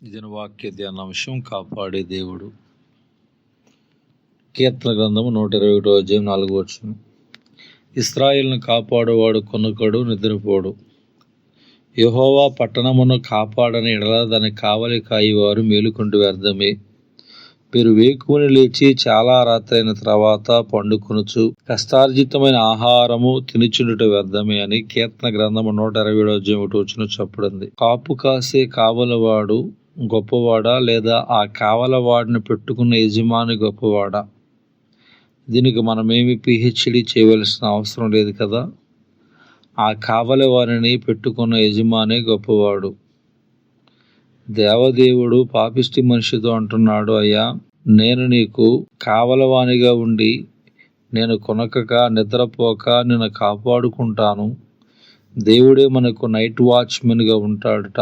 ఇది వాక్య ధ్యానాంశం. కాపాడే దేవుడు. కీర్తన గ్రంథము 121 అధ్యాయం 4వ వచనం. ఇశ్రాయేలును కాపాడువాడు కొనుకడు, నిద్రపోడు. యెహోవా పట్టణమును కాపాడని ఎడల దాని కావలి కాయువారు మేలుకొంటూ వ్యర్థమే. మీరు వేకువని లేచి చాలా రాత్రైన తర్వాత పండుకొనుచు కష్టార్జితమైన ఆహారము తినుచుండుట వ్యర్థమే అని కీర్తన గ్రంథము 127 అధ్యాయం 1 వచనం చెప్పబడింది. కాపు కాసే కావలవాడు గొప్పవాడా, లేదా ఆ కావలవాడిని పెట్టుకున్న యజమాని గొప్పవాడా? దీనికి మనమేమి పిహెచ్డి చేయవలసిన అవసరం లేదు కదా. ఆ కావలి వారిని పెట్టుకున్న యజమానే గొప్పవాడు. దేవదేవుడు పాపిష్టి మనిషితో అంటున్నాడు, అయ్యా, నేను నీకు కావలవానిగా ఉండి నేను కొనకక నిద్రపోక నిన్ను కాపాడుకుంటాను. దేవుడే మనకు నైట్ వాచ్మెన్గా ఉంటాడట.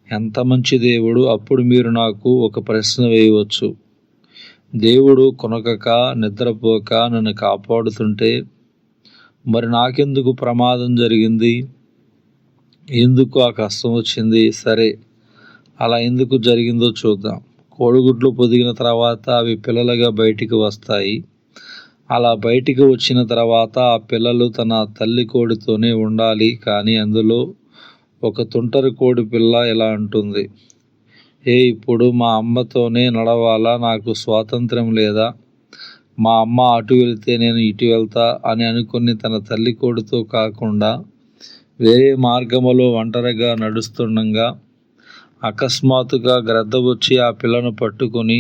ఎంత మంచి దేవుడు. అప్పుడు మీరు నాకు ఒక ప్రశ్న వేయవచ్చు, దేవుడు కొనకక నిద్రపోక నన్ను కాపాడుతుంటే మరి నాకెందుకు ప్రమాదం జరిగింది, ఎందుకు ఆ కష్టం వచ్చింది? సరే, అలా ఎందుకు జరిగిందో చూద్దాం. కోడిగుడ్లు పొదిగిన తర్వాత అవి పిల్లలుగా బయటికి వస్తాయి. అలా బయటికి వచ్చిన తర్వాత ఆ పిల్లలు తన తల్లి కోడితోనే ఉండాలి. కానీ అందులో ఒక తుంటరి కోడి పిల్ల ఇలా అంటుంది, ఇప్పుడు మా అమ్మతోనే నడవాలా? నాకు స్వాతంత్రం లేదా? మా అమ్మ అటు వెళితే నేను ఇటు వెళ్తా అని అనుకుని తన తల్లి కోడితో కాకుండా వేరే మార్గములో ఒంటరిగా నడుస్తుండగా అకస్మాత్తుగా గ్రద్ద వచ్చి ఆ పిల్లను పట్టుకొని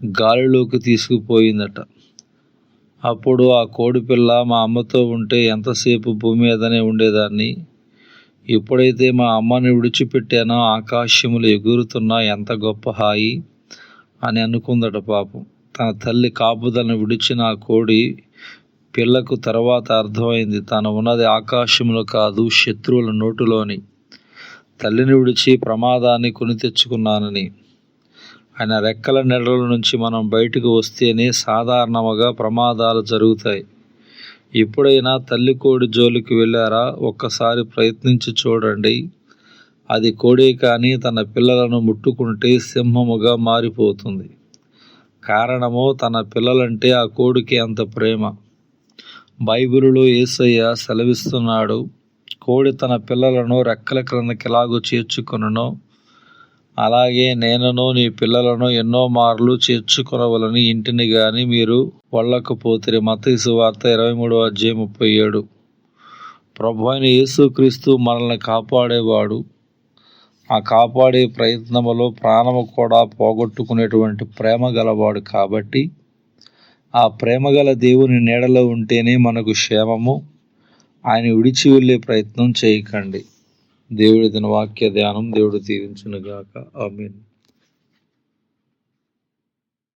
గాలిలోకి తీసుకుపోయిందట. అప్పుడు ఆ కోడి పిల్ల, మా అమ్మతో ఉంటే ఎంతసేపు భూమి మీదనే ఉండేదాన్ని, ఎప్పుడైతే మా అమ్మని విడిచిపెట్టానో ఆకాశములు ఎగురుతున్నా ఎంత గొప్ప హాయి అని అనుకుందట. పాపం, తన తల్లి కాపుదలను విడిచిన ఆ కోడి పిల్లకు తర్వాత అర్థమైంది, తను ఉన్నది ఆకాశంలో కాదు, శత్రువుల నోటిలోని. తల్లిని విడిచి ప్రమాదాన్ని కొని తెచ్చుకున్నానని. ఆయన రెక్కల నెడల నుంచి మనం బయటకు వస్తేనే సాధారణంగా ప్రమాదాలు జరుగుతాయి. ఎప్పుడైనా తల్లి కోడి జోలికి వెళ్ళారా? ఒక్కసారి ప్రయత్నించి చూడండి. అది కోడే కానీ తన పిల్లలను ముట్టుకుంటే సింహముగా మారిపోతుంది. కారణము, తన పిల్లలంటే ఆ కోడికి అంత ప్రేమ. బైబిలులో యేసయ్య సెలవిస్తున్నాడు, కోడి తన పిల్లలను రెక్కల క్రిందకి ఎలాగో చేర్చుకొనునో అలాగే నేనును నీ పిల్లలను ఎన్నో మార్లు చేర్చుకొనవలని ఇంటిని గాని మీరు వెళ్ళకపోతే. మత్తయి సువార్త 23వ అధ్యాయం 37. ప్రభు అయిన యేసుక్రీస్తు మనల్ని కాపాడేవాడు. ఆ కాపాడే ప్రయత్నములో ప్రాణము కూడా పోగొట్టుకునేటువంటి ప్రేమ గలవాడు. కాబట్టి ఆ ప్రేమగల దేవుని నీడలో ఉంటేనే మనకు క్షేమము. ఆయన విడిచి వెళ్ళే ప్రయత్నం చేయకండి. దేవుడి దిన వాక్య ధ్యానం దేవుడు దీవించునుగాక. ఆమేన్.